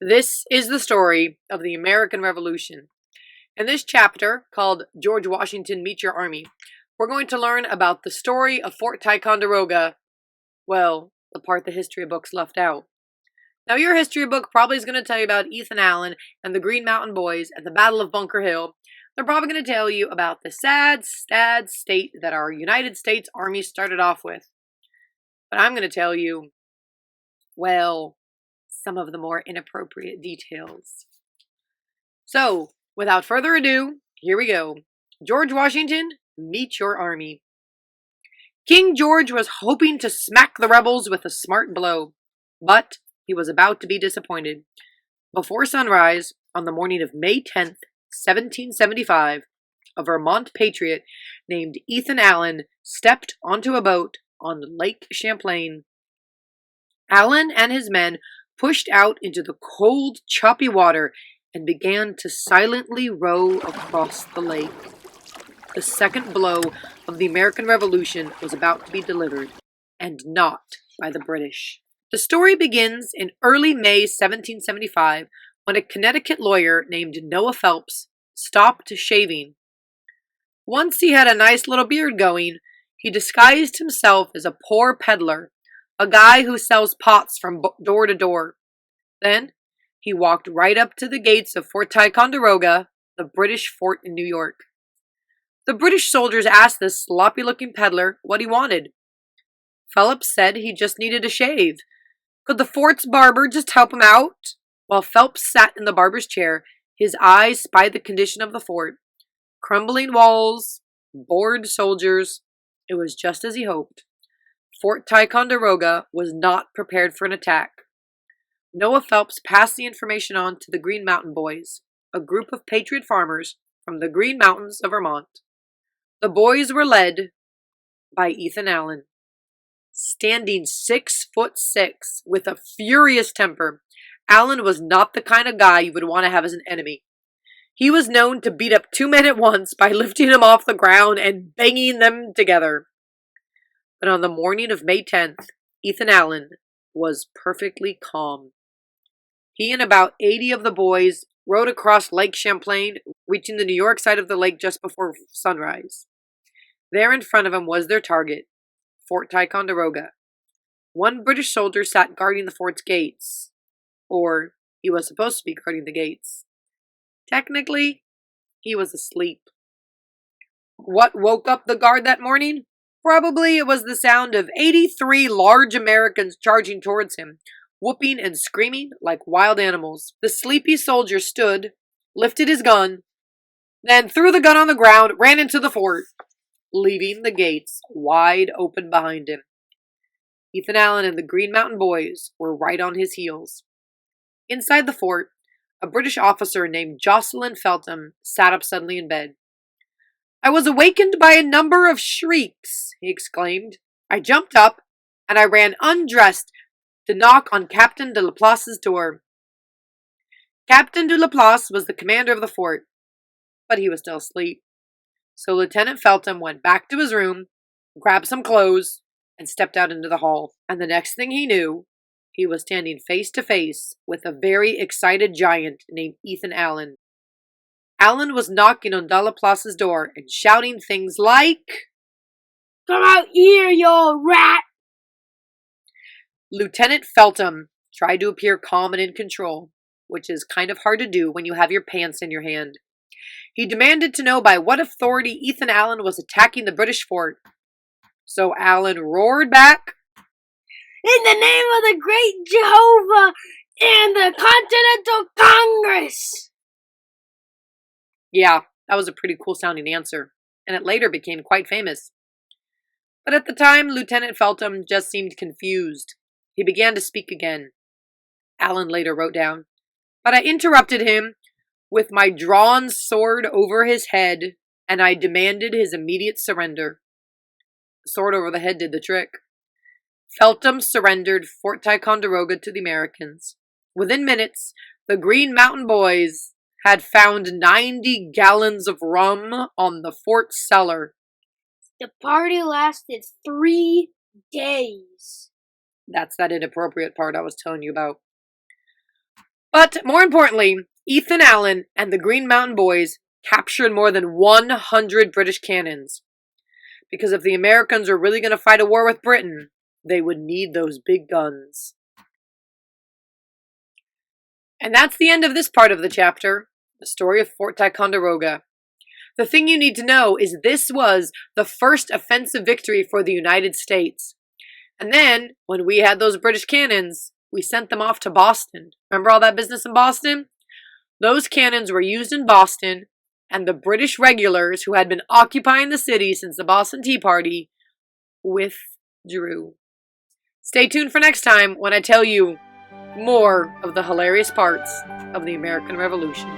This is the story of the American Revolution. In this chapter, called George Washington Meet Your Army, we're going to learn about the story of Fort Ticonderoga, well, the part the history books left out. Now, your history book probably is going to tell you about Ethan Allen and the Green Mountain Boys and the Battle of Bunker Hill. They're probably going to tell you about the sad state that our United States Army started off with. But I'm going to tell you, well, some of the more inappropriate details. So, without further ado, here we go. George Washington, meet your army. King George was hoping to smack the rebels with a smart blow, but he was about to be disappointed. Before sunrise, on the morning of May 10th, 1775, a Vermont patriot named Ethan Allen stepped onto a boat on Lake Champlain. Allen and his men pushed out into the cold, choppy water and began to silently row across the lake. The second blow of the American Revolution was about to be delivered, and not by the British. The story begins in early May 1775 when a Connecticut lawyer named Noah Phelps stopped shaving. Once he had a nice little beard going, he disguised himself as a poor peddler, a guy who sells pots from door to door. Then he walked right up to the gates of Fort Ticonderoga, the British fort in New York. The British soldiers asked this sloppy-looking peddler what he wanted. Phelps said he just needed a shave. Could the fort's barber just help him out? While Phelps sat in the barber's chair, his eyes spied the condition of the fort. Crumbling walls, bored soldiers. It was just as he hoped. Fort Ticonderoga was not prepared for an attack. Noah Phelps passed the information on to the Green Mountain Boys, a group of patriot farmers from the Green Mountains of Vermont. The boys were led by Ethan Allen. Standing 6'6" with a furious temper, Allen was not the kind of guy you would want to have as an enemy. He was known to beat up two men at once by lifting them off the ground and banging them together. But on the morning of May 10th, Ethan Allen was perfectly calm. He and about 80 of the boys rowed across Lake Champlain, reaching the New York side of the lake just before sunrise. There in front of him was their target, Fort Ticonderoga. One British soldier sat guarding the fort's gates. Or, he was supposed to be guarding the gates. Technically, he was asleep. What woke up the guard that morning? Probably it was the sound of 83 large Americans charging towards him, whooping and screaming like wild animals. The sleepy soldier stood, lifted his gun, then threw the gun on the ground, ran into the fort, leaving the gates wide open behind him. Ethan Allen and the Green Mountain Boys were right on his heels. Inside the fort, a British officer named Jocelyn Feltham sat up suddenly in bed. "I was awakened by a number of shrieks," he exclaimed. "I jumped up, and I ran undressed to knock on Captain de Laplace's door." Captain de Laplace was the commander of the fort, but he was still asleep. So Lieutenant Feltham went back to his room, grabbed some clothes, and stepped out into the hall. And the next thing he knew, he was standing face to face with a very excited giant named Ethan Allen. Allen was knocking on de Laplace's door and shouting things like, "Come out here, you old rat!" Lieutenant Feltham tried to appear calm and in control, which is kind of hard to do when you have your pants in your hand. He demanded to know by what authority Ethan Allen was attacking the British fort. So Allen roared back, "In the name of the great Jehovah and the Continental Congress!" Yeah, that was a pretty cool sounding answer, and it later became quite famous. But at the time, Lieutenant Feltham just seemed confused. He began to speak again. Allen later wrote down, "But I interrupted him with my drawn sword over his head, and I demanded his immediate surrender." The sword over the head did the trick. Feltham surrendered Fort Ticonderoga to the Americans. Within minutes, the Green Mountain Boys had found 90 gallons of rum on the fort cellar. The party lasted 3 days. That's that inappropriate part I was telling you about. But more importantly, Ethan Allen and the Green Mountain Boys captured more than 100 British cannons. Because if the Americans were really going to fight a war with Britain, they would need those big guns. And that's the end of this part of the chapter, the story of Fort Ticonderoga. The thing you need to know is this was the first offensive victory for the United States. And then, when we had those British cannons, we sent them off to Boston. Remember all that business in Boston? Those cannons were used in Boston, and the British regulars who had been occupying the city since the Boston Tea Party withdrew. Stay tuned for next time when I tell you more of the hilarious parts of the American Revolution.